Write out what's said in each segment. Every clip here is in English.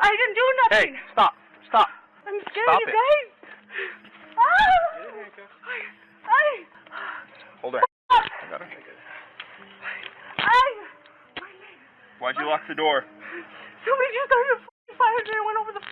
I didn't do nothing. Hey, stop. Stop. I'm scared, Stop you it. guys. Hold her. I got her. Why'd you lock the door? Somebody just started a fire and went over the fire.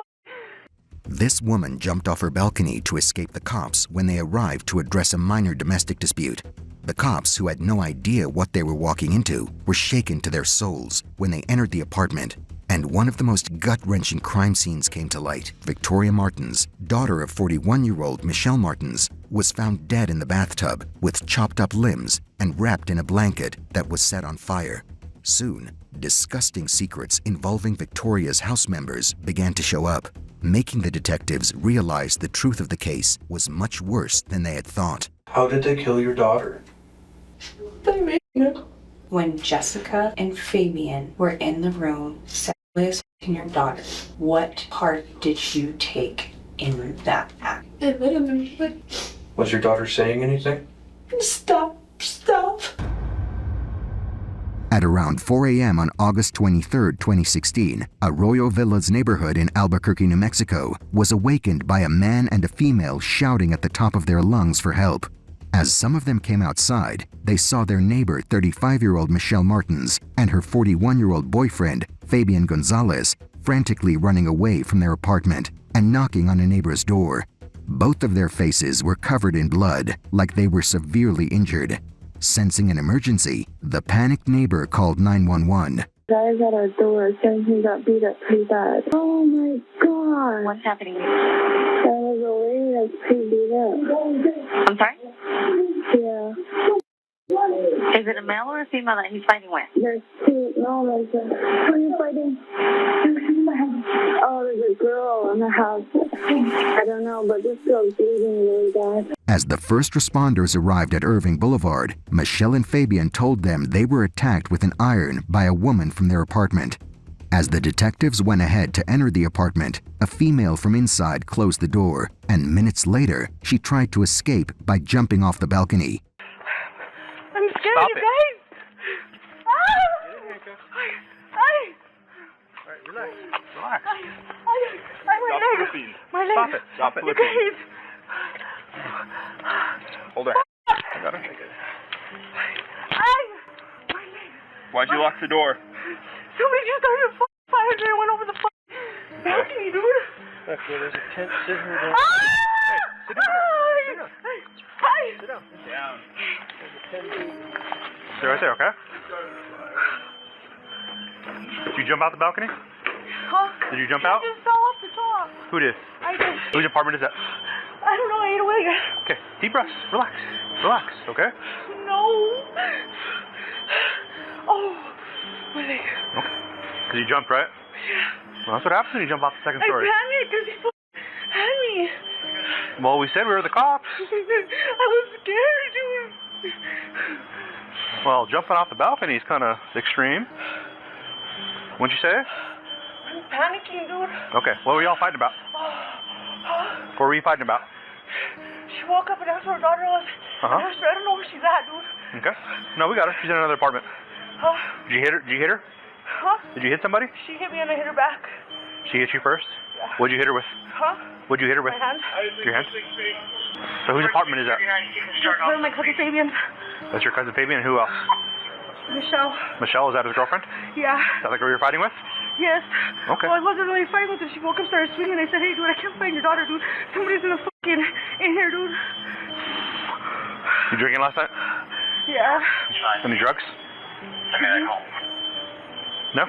This woman jumped off her balcony to escape the cops when they arrived to address a minor domestic dispute. The cops, who had no idea what they were walking into, were shaken to their souls when they entered the apartment. And one of the most gut-wrenching crime scenes came to light. Victoria Martens, daughter of 41-year-old Michelle Martens, was found dead in the bathtub with chopped up limbs and wrapped in a blanket that was set on fire. Soon, disgusting secrets involving Victoria's house members began to show up, making the detectives realize the truth of the case was much worse than they had thought. How did they kill your daughter? They made it. When Jessica and Fabian were in the room sexually assaulting your daughter, what part did you take in that act? I let him, but Was your daughter saying anything? stop. At around 4 a.m. on August 23, 2016, Arroyo Villas neighborhood in Albuquerque, New Mexico, was awakened by a man and a female shouting at the top of their lungs for help. As some of them came outside, they saw their neighbor, 35-year-old Michelle Martens, and her 41-year-old boyfriend, Fabian Gonzalez, frantically running away from their apartment and knocking on a neighbor's door. Both of their faces were covered in blood, like they were severely injured. Sensing an emergency, the panicked neighbor called 911. Guys at our door saying he got beat up pretty bad. Oh my god. What's happening? There was a lady that's pretty beat up. I'm sorry? Yeah. Is it a male or a female that he's fighting with? There's two. No, there's a. Who are you fighting? Oh, there's a girl in the house. I don't know, but this girl's bleeding really bad. As the first responders arrived at Irving Boulevard, Michelle and Fabian told them they were attacked with an iron by a woman from their apartment. As the detectives went ahead to enter the apartment, a female from inside closed the door, and minutes later, she tried to escape by jumping off the balcony. I'm scared, Stop you it. guys. Alright, relax. My Stop leg. flipping. My leg. Stop it. Stop You flipping. guys. Hold her. I got her. My leg. Why'd you lock the door? Somebody just started a fire and went over the balcony, dude. Look, there's a tent sitting here. Ah! Sit down. Sit down. Down. Stay right there, okay? Did you jump out the balcony? Huh? Did you jump out? I just fell off the top. Who did? I did. Whose apartment is that? I don't know, I ate away. Okay, deep breaths. Relax. Relax, okay? No. Oh, my leg. Okay. Because you jumped, right? Yeah. Well, that's what happens when you jump off the second I story. panicked because he had me. Well, we said we were the cops. I was scared, dude. Well, jumping off the balcony is kind of extreme. What'd you say? I'm panicking, dude. Okay, what were y'all fighting about? What were you fighting about? She woke up and asked where her daughter was. Uh-huh. I asked her, I don't know where she's at, dude. Okay. No, we got her. She's in another apartment. Huh? Did you hit her? Did you hit her? Huh? Did you hit somebody? She hit me and I hit her back. She hit you first? Yeah. What'd you hit her with? Huh? What'd you hit her with? My hand. Your hand? So whose apartment is that? That's my cousin Fabian. That's your cousin Fabian, and who else? Michelle. Michelle, is that his girlfriend? Yeah. Is that the girl you're fighting with? Yes. Okay. Well, I wasn't really fighting with her. She woke up, started screaming. I said, hey, dude, I can't find your daughter, dude. Somebody's in here, dude. You drinking last night? Yeah. Any drugs? No?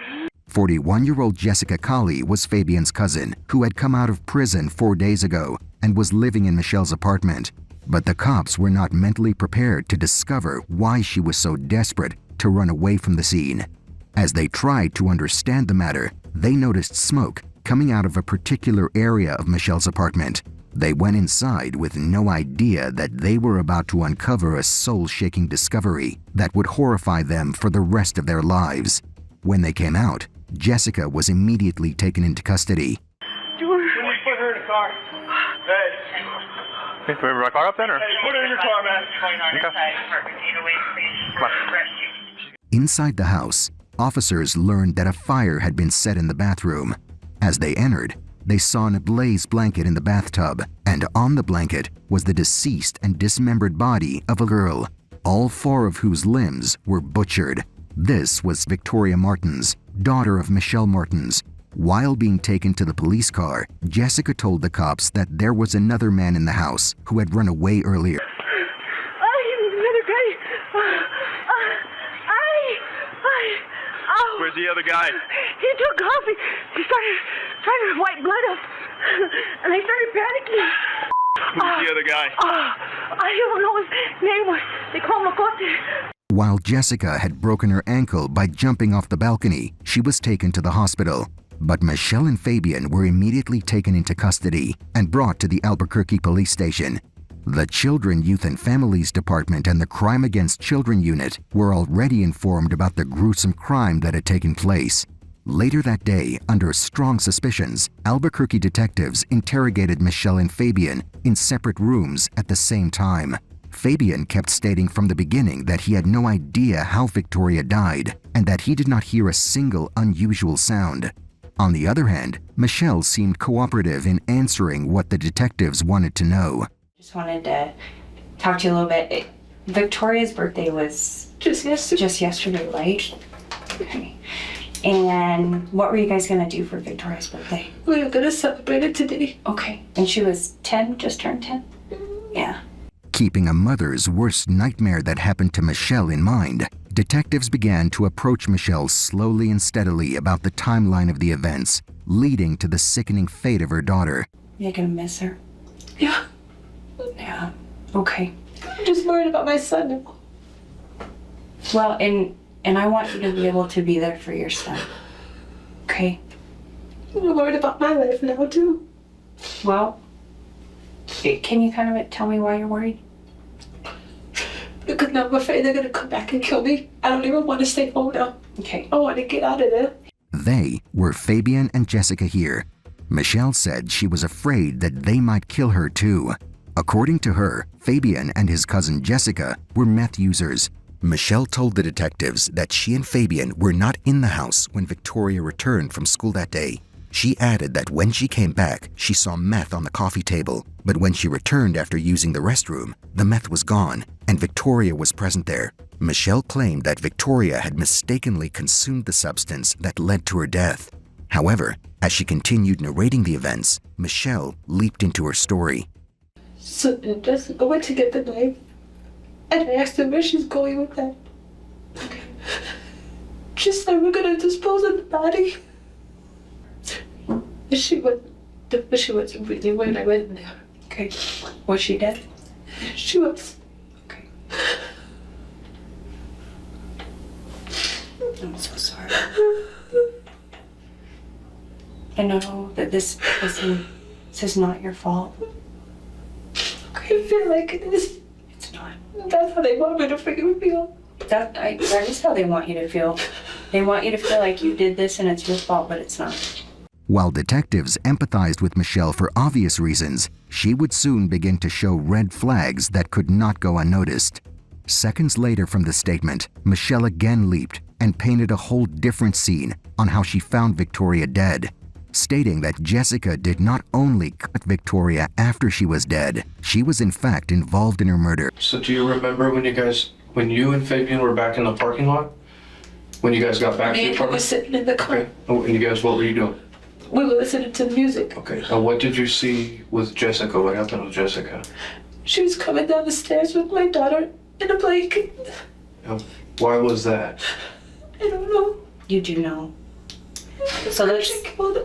41-year-old Jessica Colley was Fabian's cousin, who had come out of prison 4 days ago and was living in Michelle's apartment. But the cops were not mentally prepared to discover why she was so desperate to run away from the scene. As they tried to understand the matter, they noticed smoke coming out of a particular area of Michelle's apartment. They went inside with no idea that they were about to uncover a soul-shaking discovery that would horrify them for the rest of their lives. When they came out, Jessica was immediately taken into custody. Dude. Can we put her in the car? Hey. Hey, can we bring my car up then, or? Hey, put her in your car, man. Okay. Come on. Inside the house, officers learned that a fire had been set in the bathroom. As they entered, they saw an ablaze blanket in the bathtub, and on the blanket was the deceased and dismembered body of a girl, all 4 of whose limbs were butchered. This was Victoria Martens, daughter of Michelle Martens. While being taken to the police car, Jessica told the cops that there was another man in the house who had run away earlier. Where's the other guy? He took off. He started trying to wipe blood up. And I started panicking. Who's the other guy? I don't know his name. They call him Locote. While Jessica had broken her ankle by jumping off the balcony, she was taken to the hospital. But Michelle and Fabian were immediately taken into custody and brought to the Albuquerque police station. The Children, Youth and Families Department and the Crime Against Children Unit were already informed about the gruesome crime that had taken place. Later that day, under strong suspicions, Albuquerque detectives interrogated Michelle and Fabian in separate rooms at the same time. Fabian kept stating from the beginning that he had no idea how Victoria died and that he did not hear a single unusual sound. On the other hand, Michelle seemed cooperative in answering what the detectives wanted to know. Just wanted to talk to you a little bit. Victoria's birthday was just yesterday, right? Okay. And what were you guys gonna do for Victoria's birthday? We were gonna celebrate it today. Okay. And she was 10, just turned 10? Yeah. Keeping a mother's worst nightmare that happened to Michelle in mind, detectives began to approach Michelle slowly and steadily about the timeline of the events, leading to the sickening fate of her daughter. You're gonna miss her? Yeah. Yeah. Okay. I'm just worried about my son. Well, and I want you to be able to be there for your son. Okay? I'm worried about my life now, too. Well, can you kind of tell me why you're worried? Because now I'm afraid they're gonna come back and kill me. I don't even want to stay home now. Okay. I want to get out of there. They were Fabian and Jessica here. Michelle said she was afraid that they might kill her too. According to her, Fabian and his cousin Jessica were meth users. Michelle told the detectives that she and Fabian were not in the house when Victoria returned from school that day. She added that when she came back, she saw meth on the coffee table, but when she returned after using the restroom, the meth was gone and Victoria was present there. Michelle claimed that Victoria had mistakenly consumed the substance that led to her death. However, as she continued narrating the events, Michelle leaped into her story. So Jessica went to get the knife, and I asked her where she's going with that. She said we're gonna dispose of the body. But she wasn't really when I went there. Okay. Was she dead? She was. Okay. I'm so sorry. I know that this is not your fault. I feel like it is. It's not. That's how they want me to freaking feel. That is how they want you to feel. They want you to feel like you did this and it's your fault, but it's not. While detectives empathized with Michelle for obvious reasons, she would soon begin to show red flags that could not go unnoticed. Seconds later from the statement, Michelle again leaped and painted a whole different scene on how she found Victoria dead, stating that Jessica did not only cut Victoria after she was dead, she was in fact involved in her murder. So do you remember when you and Fabian were back in the parking lot? When you guys got back to the Me and him apartment? were sitting in the car. Okay. Oh, and you guys, what were you doing? We were listening to music. Okay. Now what did you see with Jessica? What happened with Jessica? She was coming down the stairs with my daughter in a blanket. Why was that? I don't know. You do know. So let's... She killed her.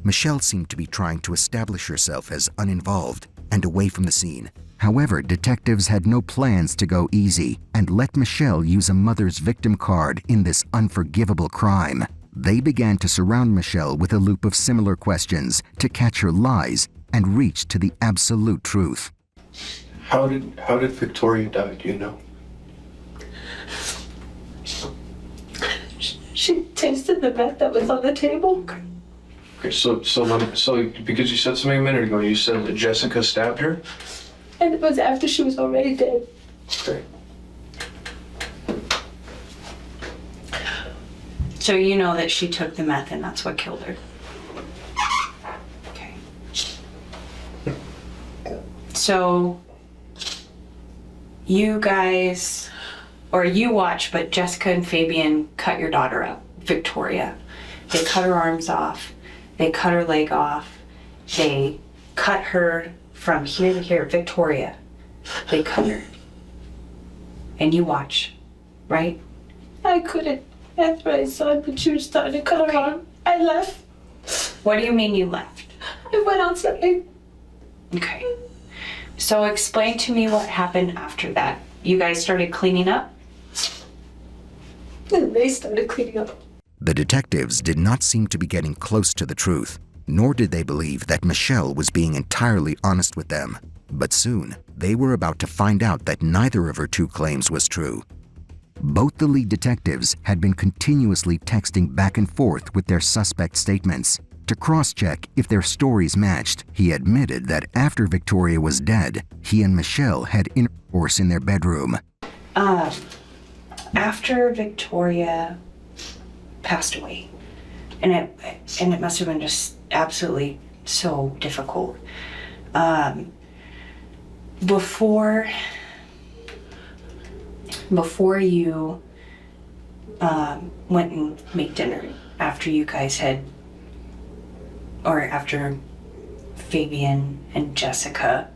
Michelle seemed to be trying to establish herself as uninvolved and away from the scene. However, detectives had no plans to go easy and let Michelle use a mother's victim card in this unforgivable crime. They began to surround Michelle with a loop of similar questions to catch her lies and reach to the absolute truth. How did Victoria die, do you know? She tasted the meth that was on the table. Okay, so because you said something a minute ago, you said that Jessica stabbed her? And it was after she was already dead. Okay. So you know that she took the meth and that's what killed her? So you guys, or you watch, but Jessica and Fabian cut your daughter up, Victoria. They cut her arms off. They cut her leg off. They cut her from here to here. Victoria, they cut her. And you watch, right? I couldn't. After I saw it, but she was starting to cut her arm. I left. What do you mean you left? I went outside. Okay. So explain to me what happened after that. You guys started cleaning up? And they started cleaning up. The detectives did not seem to be getting close to the truth, nor did they believe that Michelle was being entirely honest with them. But soon, they were about to find out that neither of her two claims was true. Both the lead detectives had been continuously texting back and forth with their suspect statements. To cross-check if their stories matched, he admitted that after Victoria was dead, he and Michelle had intercourse in their bedroom. After Victoria passed away, and it must have been just absolutely so difficult. Before you went and made dinner, after you guys had, or after Fabian and Jessica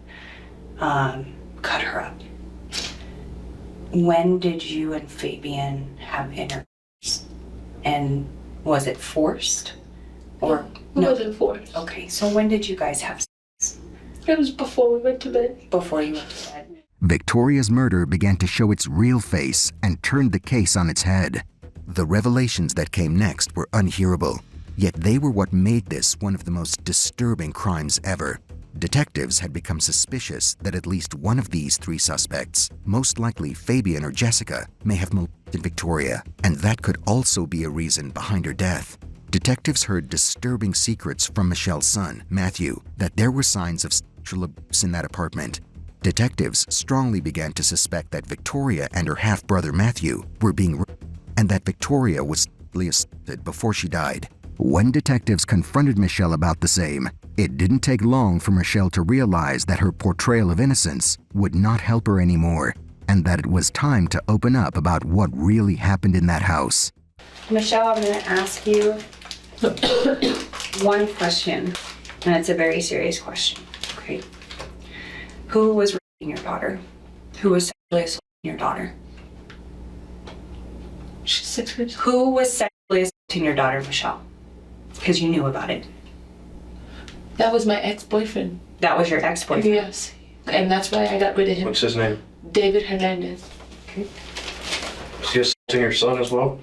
cut her up, when did you and Fabian have intercourse? And was it forced? Or no? It wasn't forced. Okay, so when did you guys have sex? It was before we went to bed. Before you went to bed. Victoria's murder began to show its real face and turned the case on its head. The revelations that came next were unhearable, yet they were what made this one of the most disturbing crimes ever. Detectives had become suspicious that at least one of these three suspects, most likely Fabian or Jessica, may have molested Victoria, and that could also be a reason behind her death. Detectives heard disturbing secrets from Michelle's son, Matthew, that there were signs of sexual abuse in that apartment. Detectives strongly began to suspect that Victoria and her half-brother Matthew were being raped, and that Victoria was sexually assaulted before she died. When detectives confronted Michelle about the same, it didn't take long for Michelle to realize that her portrayal of innocence would not help her anymore, and that it was time to open up about what really happened in that house. Michelle, I'm going to ask you one question, and it's a very serious question, okay? Who was raping your daughter? Who was sexually assaulting your daughter? She's 6 years old. Who was sexually assaulting your daughter, Michelle? Because you knew about it. That was my ex-boyfriend. That was your ex-boyfriend? Yes. And that's why I got rid of him. What's his name? David Hernandez. Okay. Is he assaulting your son as well?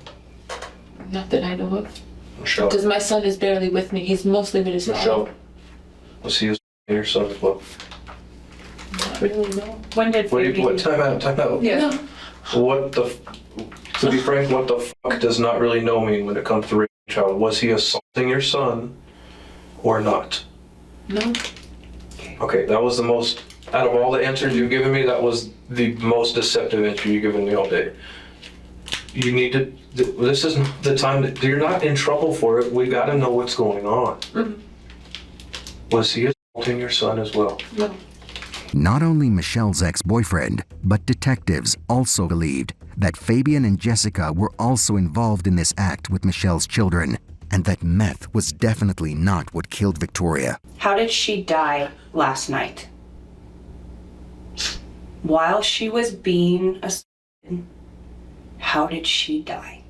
Not that I know of. Michelle. Because my son is barely with me. He's mostly with his Michelle. father. Was he assaulting your son as well? Not really, no. When did What, time out. Yeah. What the, to be frank, what the fuck does not really know mean when it comes to raping a child? Was he assaulting your son or not? No. Okay, that was the most, out of all the answers you've given me, that was the most deceptive answer you've given me all day. You need to, this isn't the time that, you're not in trouble for it. We gotta know what's going on. Mm-hmm. Was he assaulting your son as well? No. Not only Michelle's ex-boyfriend, but detectives also believed that Fabian and Jessica were also involved in this act with Michelle's children, and that meth was definitely not what killed Victoria. How did she die last night? While she was being assaulted, how did she die?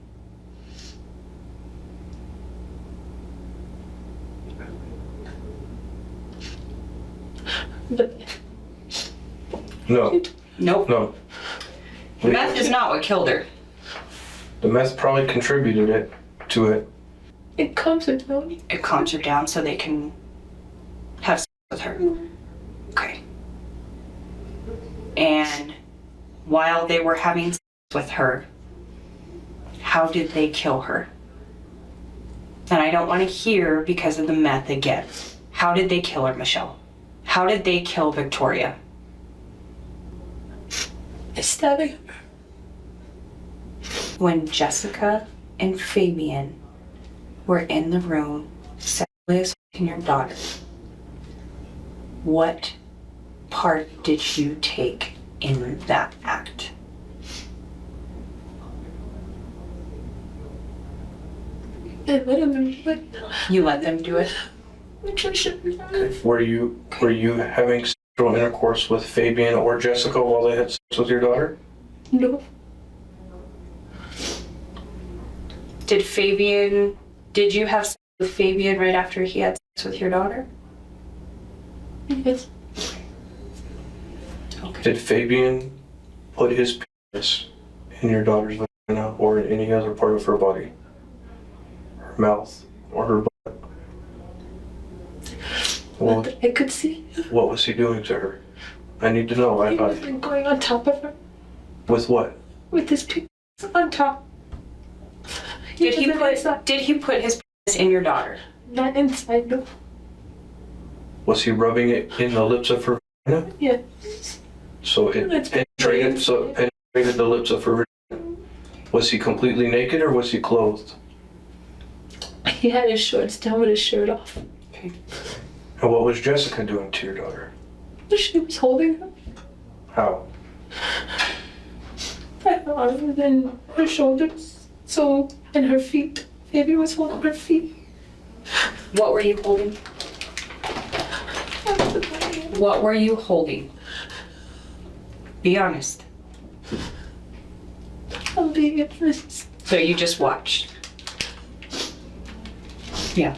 But No, Nope. no. Meth is not what killed her. The meth probably contributed to it. it comes with no. It calms her down so they can have sex with her. Okay. And while they were having sex with her, how did they kill her? And I don't want to hear because of the meth again. How did they kill her, Michelle? How did they kill Victoria? Stabbing. When Jessica and Fabian were in the room sexually assaulting your daughter, what part did you take in that act? I let him do it. You let them do it? Were you having sexual intercourse with Fabian or Jessica while they had sex with your daughter? No. Did you have sex with Fabian right after he had sex with your daughter? Yes. Okay. Did Fabian put his penis in your daughter's vagina or in any other part of her body? Her mouth or her butt? What, I could see. what was he doing to her? I need to know. He was going on top of her With what? with his penis on top. Did he put his penis in your daughter? Not inside, no. Was he rubbing it in the lips of her vagina? Yeah. So it penetrated the lips of her vagina. Was he completely naked or was he clothed? He had his shorts down with his shirt off. Okay. And what was Jessica doing to your daughter? She was holding him. How? Her arms and her shoulders. So, and her feet. Baby was holding her feet. What were you holding? What were you holding? Be honest. I'm being honest. So you just watched? Yeah,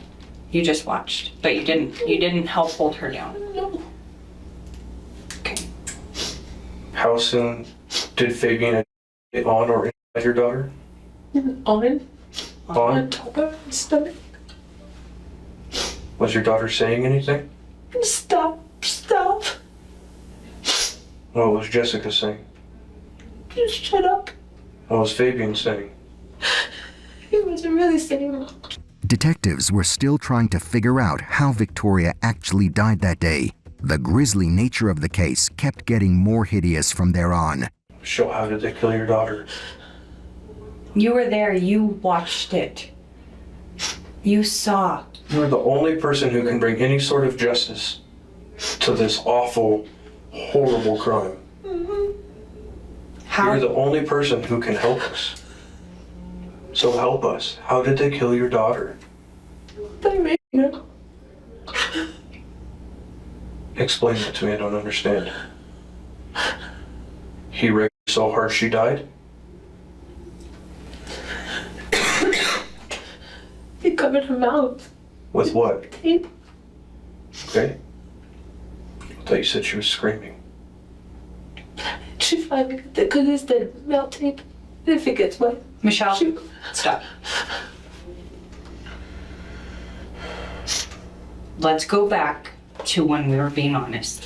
you just watched, but you didn't help hold her down. No. Okay. How soon did Fabian get on or inside your daughter? On On? top of her stomach. Was your daughter saying anything? Stop. What was Jessica saying? Just shut up. What was Fabian saying? He wasn't really saying much. Detectives were still trying to figure out how Victoria actually died that day. The grisly nature of the case kept getting more hideous from there on. So how did they kill your daughter? You were there, you watched it. You saw. You're the only person who can bring any sort of justice to this awful, horrible crime. How? You're the only person who can help us. So help us. How did they kill your daughter? They made her. Explain that to me, I don't understand. He raped her so hard she died? He covered her mouth. With what? Tape. Okay. I thought you said she was screaming. She finally got the goodness that melt tape. If it gets wet. Michelle, She, stop. Let's go back to when we were being honest.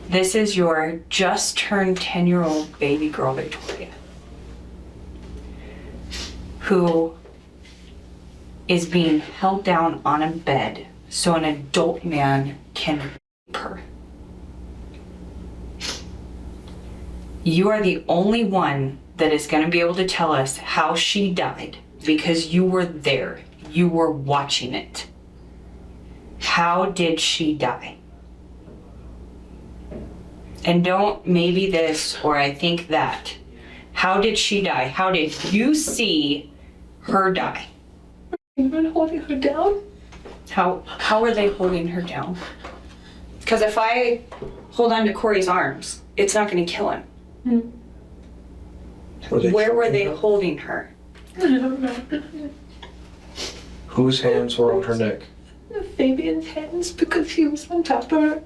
This is your just turned 10-year-old baby girl, Victoria, who is being held down on a bed so an adult man can rape her. You are the only one that is going to be able to tell us how she died because you were there. You were watching it. How did she die? And don't maybe this or I think that. How did she die? How did you see her die? you were holding her down. How are they holding her down? Because if I hold on to Corey's arms, it's not going to kill him. Where were they holding her? I don't know. Whose hands were on her neck? Fabian's hands because he was on top of her.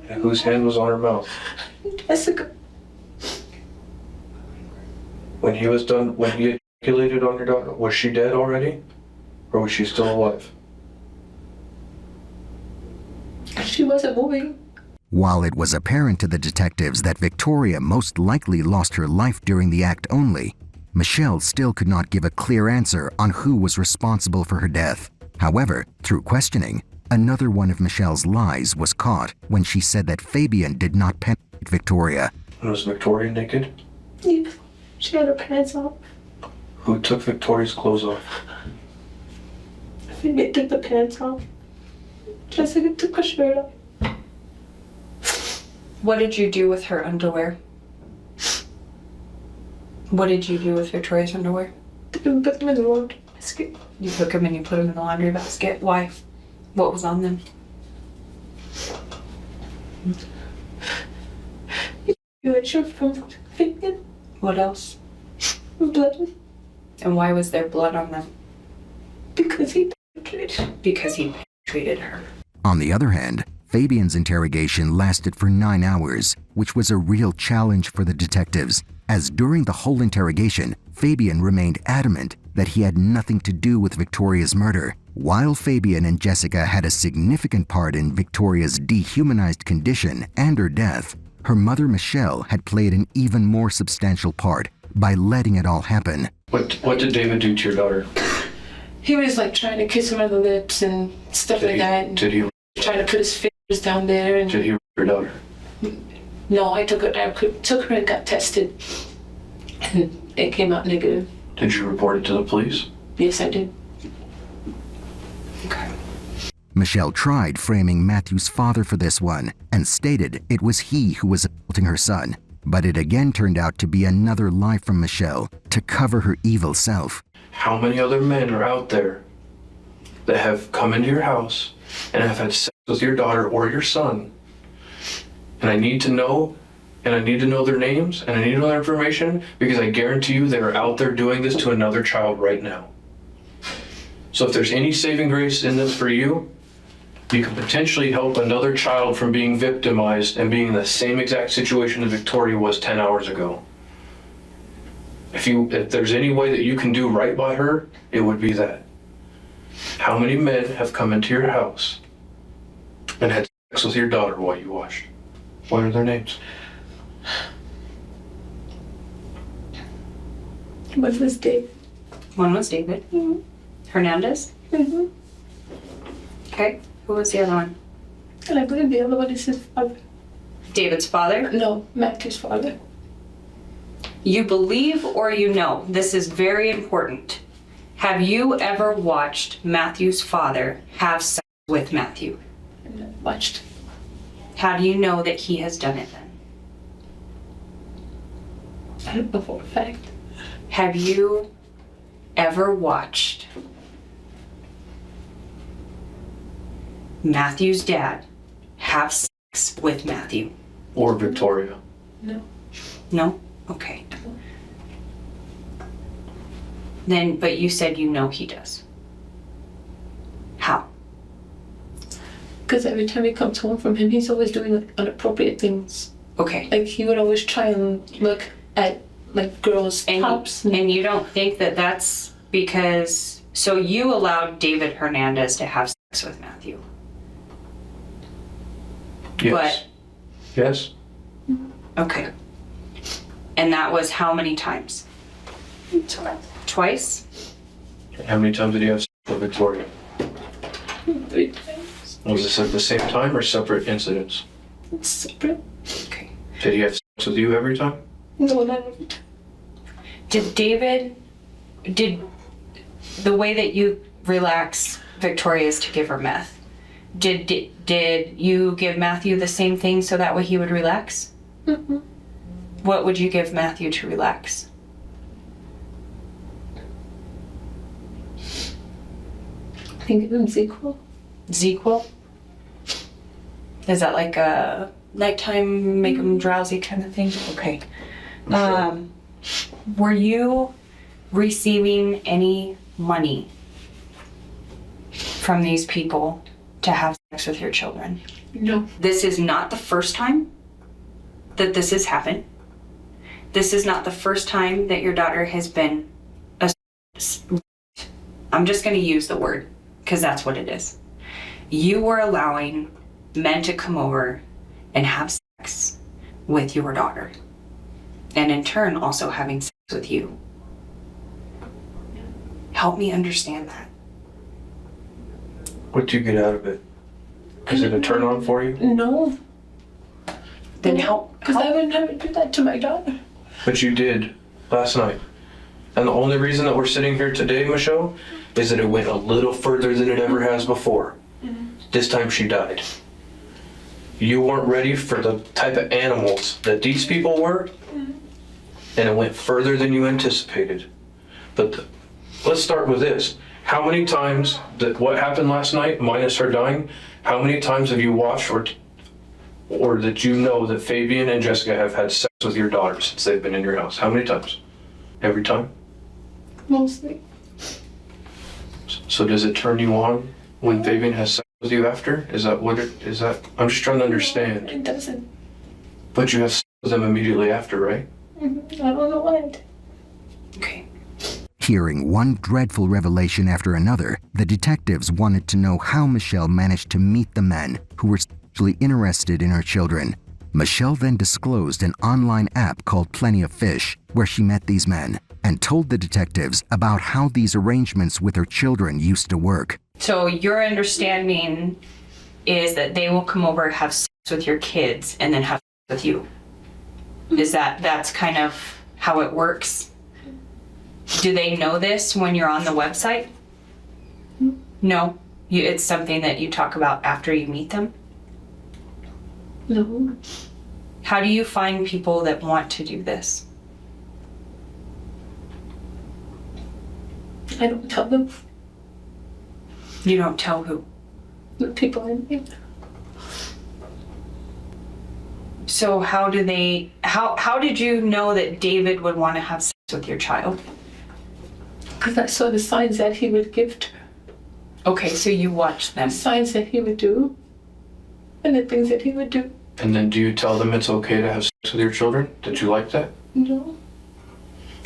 And whose hand was on her mouth? Jessica. When he was done, when he ejaculated on your daughter, was she dead already? Or was she still alive? She wasn't moving. While it was apparent to the detectives that Victoria most likely lost her life during the act only, Michelle still could not give a clear answer on who was responsible for her death. However, through questioning, another one of Michelle's lies was caught when she said that Fabian did not penetrate Victoria. Was Victoria naked? Yeah. She had her pants off. Who took Victoria's clothes off? Fabian took the pants off. Jessica took her shirt off. What did you do with her underwear? What did you do with Victoria's underwear? Put them in the laundry basket. You took them and you put them in the laundry basket. Why? What was on them? You had shot from Fabian. What else? Blood. And why was there blood on them? Because he penetrated. Because he treated her. On the other hand, Fabian's interrogation lasted for 9 hours, which was a real challenge for the detectives, as during the whole interrogation, Fabian remained adamant that he had nothing to do with Victoria's murder. While Fabian and Jessica had a significant part in Victoria's dehumanized condition and her death, her mother Michelle had played an even more substantial part by letting it all happen. What did David do to your daughter? He was like trying to kiss her on the lips and stuff like that. Did he Trying to put his fingers down there. And Did he rape your daughter? no, I took her and got tested, and it came out negative. Did you report it to the police? Yes, I did. Okay. Michelle tried framing Matthew's father for this one and stated it was he who was assaulting her son. But it again turned out to be another lie from Michelle to cover her evil self. How many other men are out there that have come into your house and have had sex with your daughter or your son? And I need to know, and I need to know their names, and I need to know their information, because I guarantee you they are out there doing this to another child right now. So if there's any saving grace in this for you, you can potentially help another child from being victimized and being in the same exact situation that Victoria was 10 hours ago. If there's any way that you can do right by her, it would be that. How many men have come into your house and had sex with your daughter while you watched? What are their names? One was Dave. One was David. Mm-hmm. Hernandez? Mm-hmm. Okay. Who was the other one? And I believe the other one is his father. David's father? No, Matthew's father. You believe or you know? This is very important. Have you ever watched Matthew's father have sex with Matthew? And I watched. How do you know that he has done it then? I don't know for a fact. Have you ever watched Matthew's dad have sex with Matthew? Or Victoria? No. No? Okay. Then, but you said you know he does. How? Because every time he comes home from him, he's always doing like, inappropriate things. Okay. Like he would always try and look at like girls' tops. And you don't think that that's because, so you allowed David Hernandez to have sex with Matthew? Yes. Yes. Okay. And that was how many times? Twice. Twice? How many times did he have sex with Victoria? 3 times. Was this at the same time or separate incidents? It's separate. Okay. Did he have sex with you every time? No, not every time. Did the way that you relax Victoria is to give her meth, did you give Matthew the same thing so that way he would relax? Mm-mm. What would you give Matthew to relax? I think of him ZQL. ZQL? Is that like a nighttime make him drowsy kind of thing? Okay. Sure. Were you receiving any money from these people to have sex with your children? No. This is not the first time that this has happened. This is not the first time that your daughter has been I'm just going to use the word because that's what it is. You were allowing men to come over and have sex with your daughter, and in turn also having sex with you. Help me understand that. What did you get out of it? Is it a turn on for you? No. Then help. Because I would never do that to my daughter. But you did last night. And the only reason that we're sitting here today, Michelle, is that it went a little further than it ever has before. This time she died. you weren't ready for the type of animals that these people were, and it went further than you anticipated. But let's start with this. How many times that what happened last night, minus her dying, how many times have you watched or that you know that Fabian and Jessica have had sex with your daughter since they've been in your house? How many times? Every time? Mostly. So does it turn you on when Fabian has sex with you after? Is that what it is? That I'm just trying to understand. It doesn't. But you have sex with them immediately after, right? I don't know what. Okay. Hearing one dreadful revelation after another, the detectives wanted to know how Michelle managed to meet the men who were sexually interested in her children. Michelle then disclosed an online app called Plenty of Fish, where she met these men, and told the detectives about how these arrangements with her children used to work. So your understanding is that they will come over, have sex with your kids, and then have sex with you. Is that's kind of how it works? Do they know this when you're on the website? No? It's something that you talk about after you meet them? No. How do you find people that want to do this? I don't tell them. You don't tell who? The people in here. So how did you know that David would want to have sex with your child? Because I saw the signs that he would give to her. Okay, so you watched them. The signs that he would do. And the things that he would do. And then do you tell them it's okay to have sex with your children? Did you like that? No.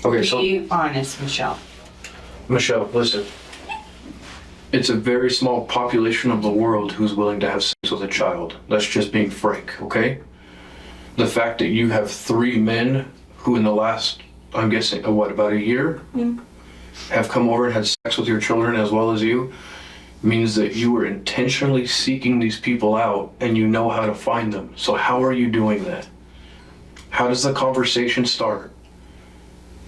Okay, so Be honest, Michelle. Michelle, listen. It's a very small population of the world who's willing to have sex with a child. That's just being frank, okay? The fact that you have 3 men who in the last, I'm guessing, about a year, have come over and had sex with your children as well as you, means that you were intentionally seeking these people out and you know how to find them. So how are you doing that? How does the conversation start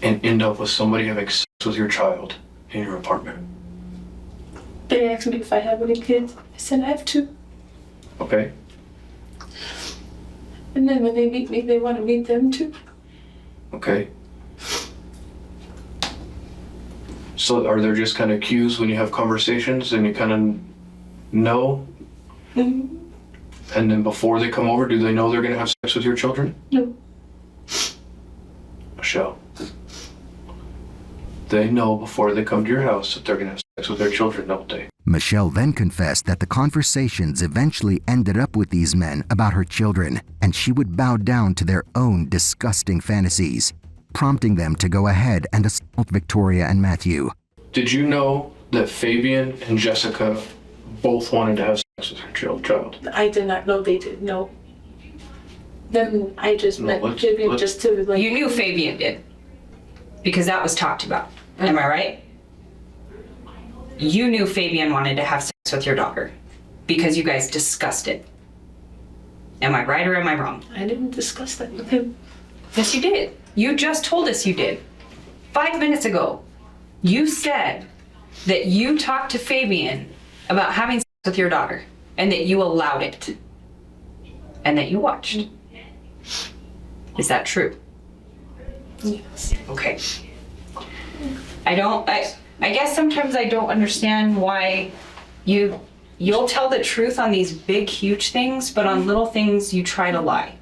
and end up with somebody having sex with your child in your apartment? They asked me if I have any kids. I said I have 2. Okay. And then when they meet me, they want to meet them too. Okay. So are there just kind of cues when you have conversations and you kind of know? Mm-hmm. And then before they come over, do they know they're going to have sex with your children? No. Michelle. They know before they come to your house that they're going to have sex with their children, don't they? Michelle then confessed that the conversations eventually ended up with these men about her children, and she would bow down to their own disgusting fantasies, prompting them to go ahead and assault Victoria and Matthew. Did you know that Fabian and Jessica both wanted to have sex with their child? I did not know they did. No. Then I just met Vivian just to like. You knew Fabian did, because that was talked about. Am I right? You knew Fabian wanted to have sex with your daughter because you guys discussed it. Am I right or am I wrong? I didn't discuss that with him. Yes, you did. You just told us you did. 5 minutes ago, you said that you talked to Fabian about having sex with your daughter and that you allowed it and that you watched. Is that true? Yes. Okay. I guess sometimes I don't understand why you'll tell the truth on these big, huge things, but on little things you try to lie.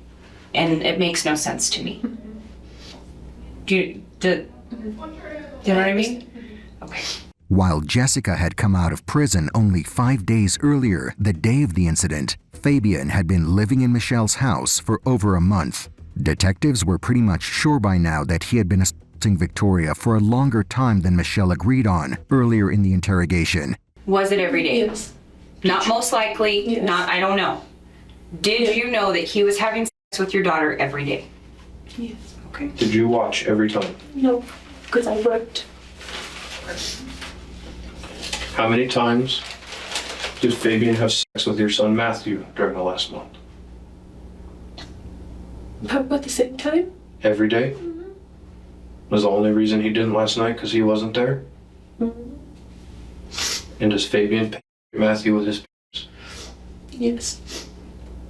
And it makes no sense to me. Do you know what I mean? Okay. While Jessica had come out of prison only 5 days earlier, the day of the incident, Fabian had been living in Michelle's house for over a month. Detectives were pretty much sure by now that he had been assaulting Victoria for a longer time than Michelle agreed on earlier in the interrogation. Was it every day? Yes. Not most likely, Yes. not, I don't know. Did you know that he was having sex with your daughter every day? Yes. Okay. Did you watch every time? No, because I worked. How many times did Fabian have sex with your son Matthew during the last month? About the same time? Every day? Was the only reason he didn't last night because he wasn't there? And does Fabian pay Matthew with his parents? Yes.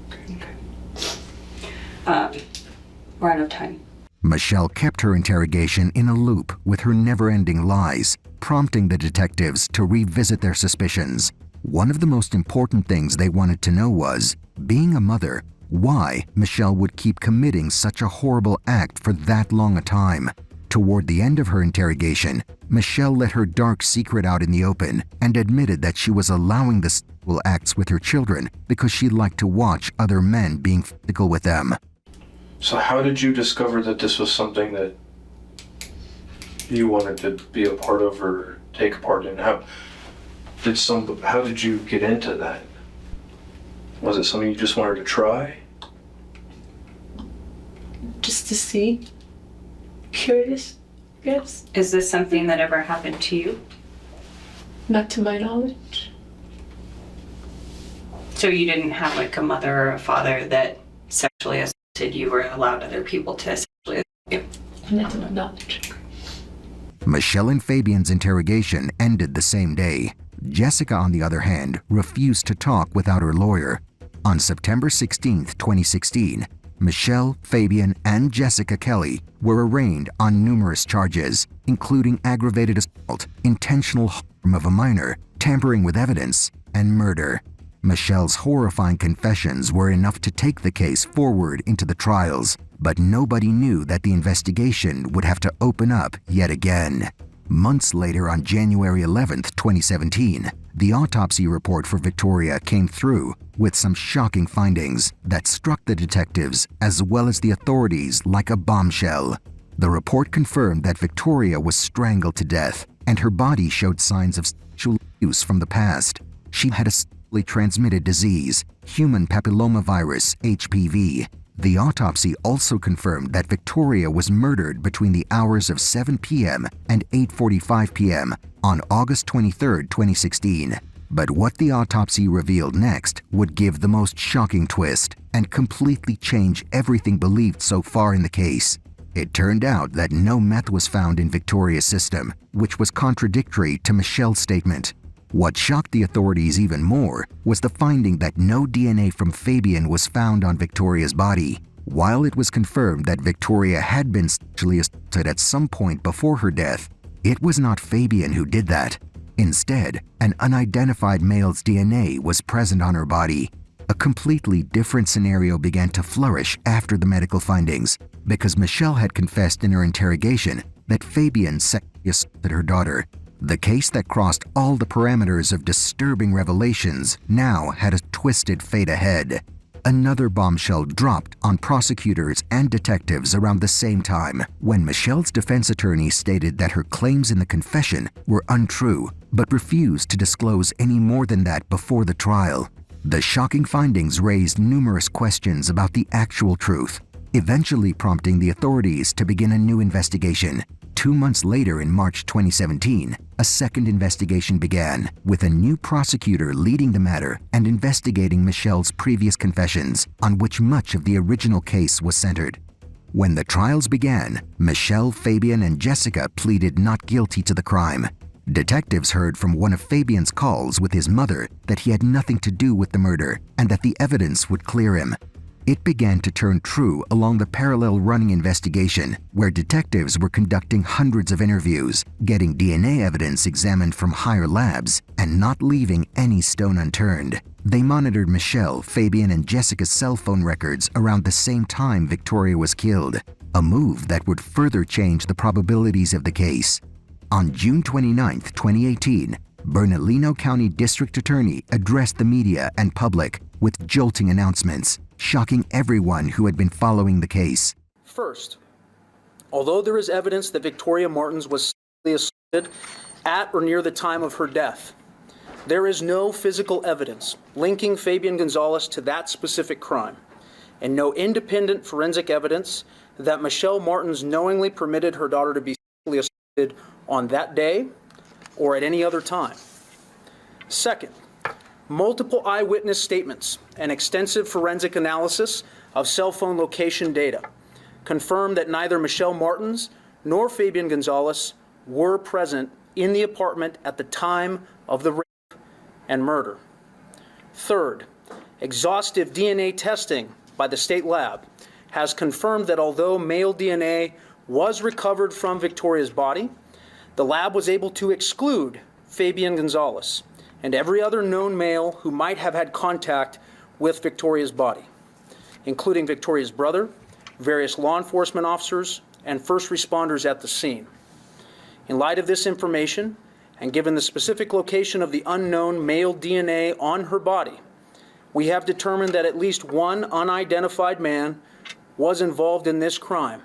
Okay. We're out of time. Michelle kept her interrogation in a loop with her never-ending lies, prompting the detectives to revisit their suspicions. One of the most important things they wanted to know was, being a mother, why Michelle would keep committing such a horrible act for that long a time. Toward the end of her interrogation, Michelle let her dark secret out in the open and admitted that she was allowing the sexual acts with her children because she liked to watch other men being physical with them. So how did you discover that this was something that you wanted to be a part of or take part in? How did you get into that? Was it something you just wanted to try? Just to see. Curious, yes. Is this something that ever happened to you? Not to my knowledge. So you didn't have like a mother or a father that sexually assaulted you or allowed other people to sexually assault you? Not to my knowledge. Michelle and Fabian's interrogation ended the same day. Jessica, on the other hand, refused to talk without her lawyer. On September 16, 2016, Michelle, Fabian, and Jessica Kelly were arraigned on numerous charges, including aggravated assault, intentional harm of a minor, tampering with evidence, and murder. Michelle's horrifying confessions were enough to take the case forward into the trials, but nobody knew that the investigation would have to open up yet again. Months later, on January 11, 2017, the autopsy report for Victoria came through with some shocking findings that struck the detectives as well as the authorities like a bombshell. The report confirmed that Victoria was strangled to death, and her body showed signs of sexual abuse from the past. She had a sexually transmitted disease, human papillomavirus (HPV. The autopsy also confirmed that Victoria was murdered between the hours of 7 p.m. and 8:45 p.m. on August 23, 2016. But what the autopsy revealed next would give the most shocking twist and completely change everything believed so far in the case. It turned out that no meth was found in Victoria's system, which was contradictory to Michelle's statement. What shocked the authorities even more was the finding that no DNA from Fabian was found on Victoria's body. While it was confirmed that Victoria had been sexually assaulted at some point before her death, it was not Fabian who did that. Instead, an unidentified male's DNA was present on her body. A completely different scenario began to flourish after the medical findings, because Michelle had confessed in her interrogation that Fabian sexually assaulted her daughter. The case that crossed all the parameters of disturbing revelations now had a twisted fate ahead. Another bombshell dropped on prosecutors and detectives around the same time, when Michelle's defense attorney stated that her claims in the confession were untrue, but refused to disclose any more than that before the trial. The shocking findings raised numerous questions about the actual truth, eventually prompting the authorities to begin a new investigation. 2 months later, in March 2017, a second investigation began, with a new prosecutor leading the matter and investigating Michelle's previous confessions, on which much of the original case was centered. When the trials began, Michelle, Fabian, and Jessica pleaded not guilty to the crime. Detectives heard from one of Fabian's calls with his mother that he had nothing to do with the murder and that the evidence would clear him. It began to turn true along the parallel running investigation, where detectives were conducting hundreds of interviews, getting DNA evidence examined from higher labs, and not leaving any stone unturned. They monitored Michelle, Fabian, and Jessica's cell phone records around the same time Victoria was killed, a move that would further change the probabilities of the case. On June 29, 2018, Bernalino County District Attorney addressed the media and public with jolting announcements, shocking everyone who had been following the case. First, although there is evidence that Victoria Martens was sexually assaulted at or near the time of her death, there is no physical evidence linking Fabian Gonzalez to that specific crime, and no independent forensic evidence that Michelle Martens knowingly permitted her daughter to be sexually assaulted on that day or at any other time. Second, multiple eyewitness statements and extensive forensic analysis of cell phone location data confirm that neither Michelle Martens nor Fabian Gonzalez were present in the apartment at the time of the rape and murder. Third, exhaustive DNA testing by the state lab has confirmed that although male DNA was recovered from Victoria's body, the lab was able to exclude Fabian Gonzalez and every other known male who might have had contact with Victoria's body, including Victoria's brother, various law enforcement officers, and first responders at the scene. In light of this information, and given the specific location of the unknown male DNA on her body, we have determined that at least one unidentified man was involved in this crime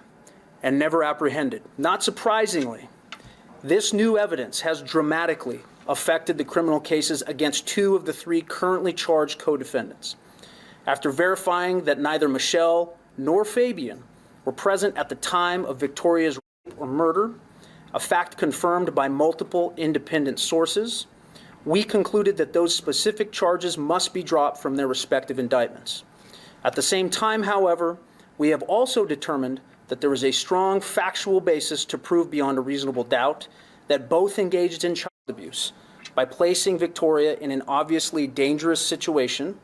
and never apprehended. Not surprisingly, this new evidence has dramatically affected the criminal cases against 2 of the 3 currently charged co-defendants. After verifying that neither Michelle nor Fabian were present at the time of Victoria's rape or murder, a fact confirmed by multiple independent sources, we concluded that those specific charges must be dropped from their respective indictments. At the same time, however, we have also determined that there is a strong factual basis to prove beyond a reasonable doubt that both engaged in child abuse by placing Victoria in an obviously dangerous situation,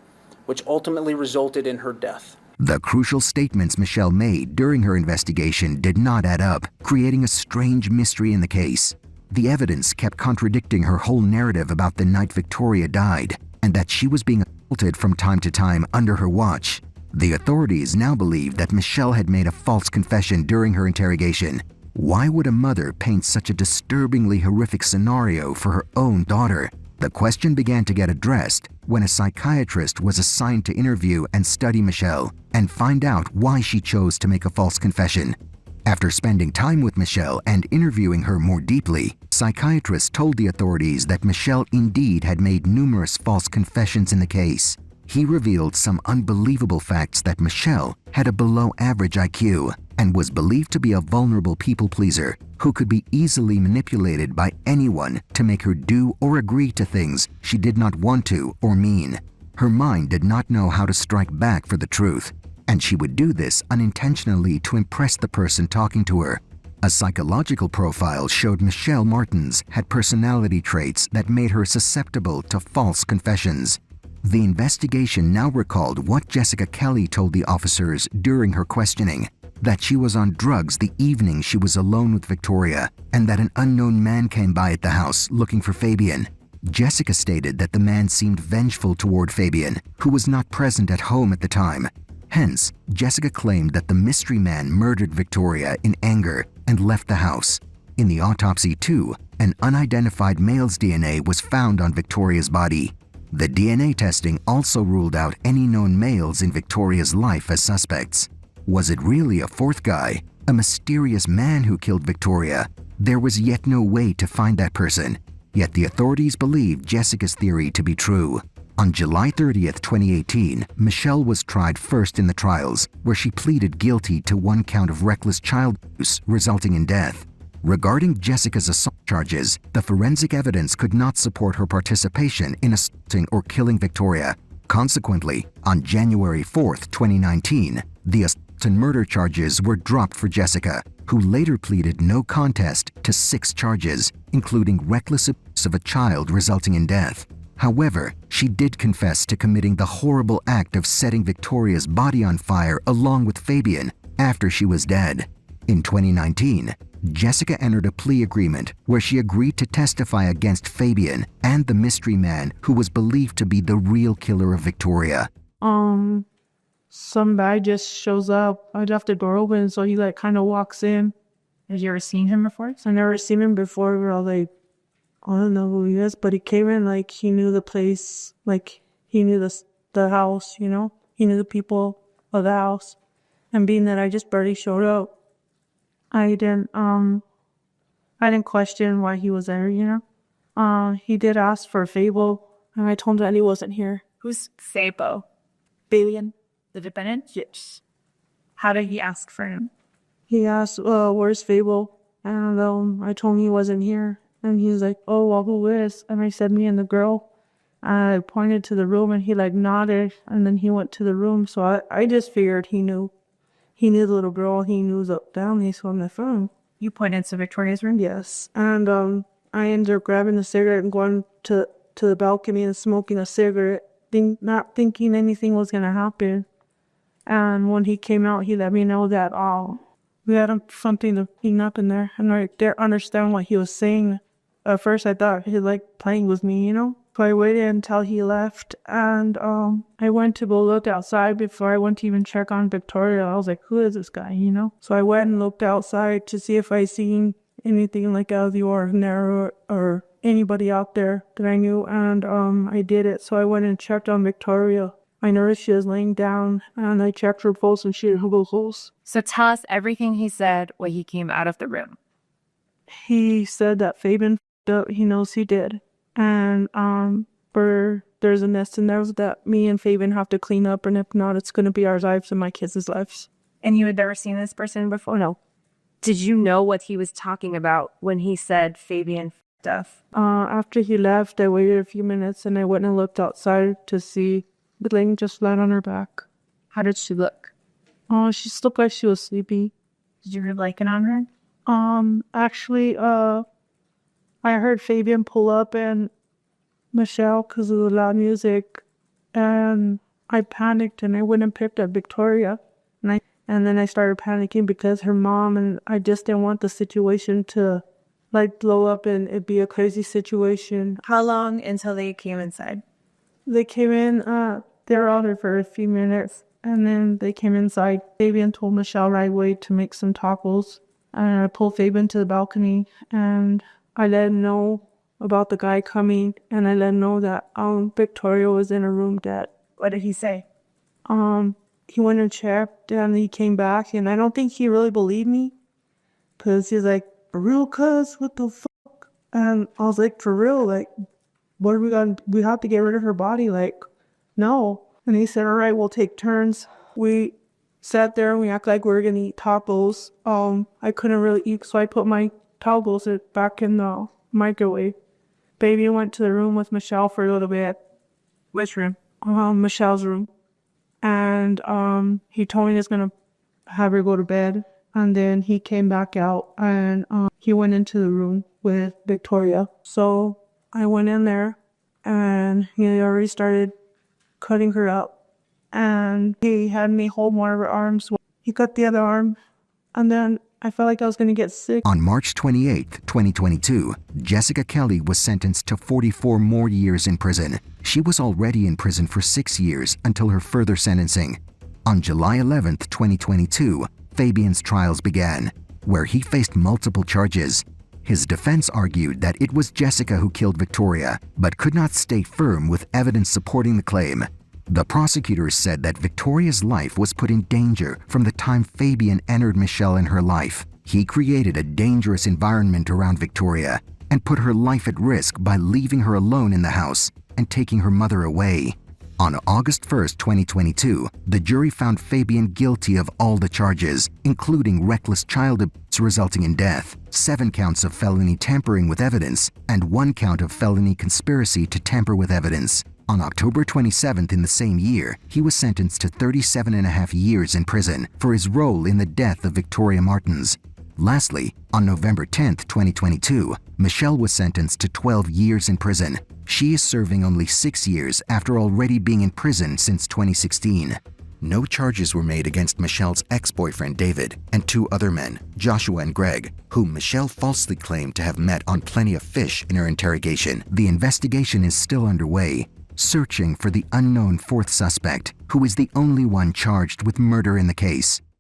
which ultimately resulted in her death. The crucial statements Michelle made during her investigation did not add up, creating a strange mystery in the case. The evidence kept contradicting her whole narrative about the night Victoria died, and that she was being assaulted from time to time under her watch. The authorities now believe that Michelle had made a false confession during her interrogation. Why would a mother paint such a disturbingly horrific scenario for her own daughter? The question began to get addressed when a psychiatrist was assigned to interview and study Michelle and find out why she chose to make a false confession. After spending time with Michelle and interviewing her more deeply, psychiatrists told the authorities that Michelle indeed had made numerous false confessions in the case. He revealed some unbelievable facts that Michelle had a below-average IQ and was believed to be a vulnerable people-pleaser who could be easily manipulated by anyone to make her do or agree to things she did not want to or mean. Her mind did not know how to strike back for the truth, and she would do this unintentionally to impress the person talking to her. A psychological profile showed Victoria Martens had personality traits that made her susceptible to false confessions. The investigation now recalled what Jessica Kelly told the officers during her questioning, that she was on drugs the evening she was alone with Victoria, and that an unknown man came by at the house looking for Fabian. Jessica stated that the man seemed vengeful toward Fabian, who was not present at home at the time. Hence, Jessica claimed that the mystery man murdered Victoria in anger and left the house. In the autopsy, too, an unidentified male's DNA was found on Victoria's body. The DNA testing also ruled out any known males in Victoria's life as suspects. Was it really a fourth guy, a mysterious man who killed Victoria? There was yet no way to find that person, yet the authorities believed Jessica's theory to be true. On July 30th, 2018, Michelle was tried first in the trials, where she pleaded guilty to 1 count of reckless child abuse resulting in death. Regarding Jessica's assault charges, the forensic evidence could not support her participation in assaulting or killing Victoria. Consequently, on January 4th, 2019, the assault and murder charges were dropped for Jessica, who later pleaded no contest to 6 charges, including reckless abuse of a child resulting in death. However, she did confess to committing the horrible act of setting Victoria's body on fire along with Fabian after she was dead. In 2019, Jessica entered a plea agreement where she agreed to testify against Fabian and the mystery man who was believed to be the real killer of Victoria. Some guy just shows up. I left the door open, so he kind of walks in. Have you ever seen him before? I never seen him before. We were all like, I don't know who he is, but he came in like he knew the place, like he knew the house, you know? He knew the people of the house. And being that I just barely showed up, I didn't question why he was there, you know? He did ask for Fable, and I told him that he wasn't here. Who's Fabo? Fabian. The defendant? Yes. How did he ask for him? He asked, where's Fable? And I told him he wasn't here. And he was like, oh, well, who is? And I said, me and the girl. I pointed to the room, and he nodded, and then he went to the room. So I just figured he knew. He knew the little girl. He knew the family, so on the phone. You pointed to Victoria's room? Yes. And I ended up grabbing the cigarette and going to the balcony and smoking a cigarette, not thinking anything was going to happen. And when he came out, he let me know that we had something to clean up in there. And I didn't understand what he was saying. At first, I thought he like playing with me, So I waited until he left, and I went to go look outside before I went to even check on Victoria. I was like, who is this guy, So I went and looked outside to see if I seen anything like out of the ordinary or anybody out there that I knew, and I did it. So I went and checked on Victoria. I noticed she was laying down, and I checked her pulse, and she didn't have a pulse. So tell us everything he said when he came out of the room. He said that Fabian up. He knows he did. And there's a nest in there that me and Fabian have to clean up, and if not, it's going to be our lives and my kids' lives. And you had never seen this person before? No. Did you know what he was talking about when he said Fabian stuff? After he left, I waited a few minutes, and I went and looked outside to see the lady just flat on her back. How did she look? She looked like she was sleepy. Did you like it on her? Actually, I heard Fabian pull up and Michelle because of the loud music, and I panicked and I went and picked up Victoria, and then I started panicking because her mom, and I just didn't want the situation to like blow up and it be a crazy situation. How long until they came inside? They came in, they were out there for a few minutes, and then they came inside. Fabian told Michelle right away to make some tacos, and I pulled Fabian to the balcony, and I let him know about the guy coming, and I let him know that Victoria was in a room dead. What did he say? He went and checked, and he came back, and I don't think he really believed me, because he's like, for real, cuz, what the fuck? And I was like, for real, like, what are we gonna, we have to get rid of her body, like, no. And he said, all right, we'll take turns. We sat there and we acted like we were gonna eat tacos. I couldn't really eat, so I put my tacos back in the microwave. Baby went to the room with Michelle for a little bit. Which room? Michelle's room. And he told me he was gonna have her go to bed. And then he came back out, and he went into the room with Victoria. So I went in there, and he already started cutting her up. And he had me hold one of her arms. He cut the other arm, and then I felt like I was going to get sick. On March 28, 2022, Jessica Kelly was sentenced to 44 more years in prison. She was already in prison for 6 years until her further sentencing. On July 11, 2022, Fabian's trials began, where he faced multiple charges. His defense argued that it was Jessica who killed Victoria, but could not state firm with evidence supporting the claim. The prosecutors said that Victoria's life was put in danger from the time Fabian entered Michelle in her life. He created a dangerous environment around Victoria and put her life at risk by leaving her alone in the house and taking her mother away. On August 1, 2022, the jury found Fabian guilty of all the charges, including reckless child abuse resulting in death, 7 counts of felony tampering with evidence, and 1 count of felony conspiracy to tamper with evidence. On October 27th in the same year, he was sentenced to 37.5 years in prison for his role in the death of Victoria Martens. Lastly, on November 10, 2022, Michelle was sentenced to 12 years in prison. She is serving only 6 years after already being in prison since 2016. No charges were made against Michelle's ex-boyfriend David and 2 other men, Joshua and Greg, whom Michelle falsely claimed to have met on Plenty of Fish in her interrogation. The investigation is still underway, searching for the unknown 4th suspect, who is the only one charged with murder in the case.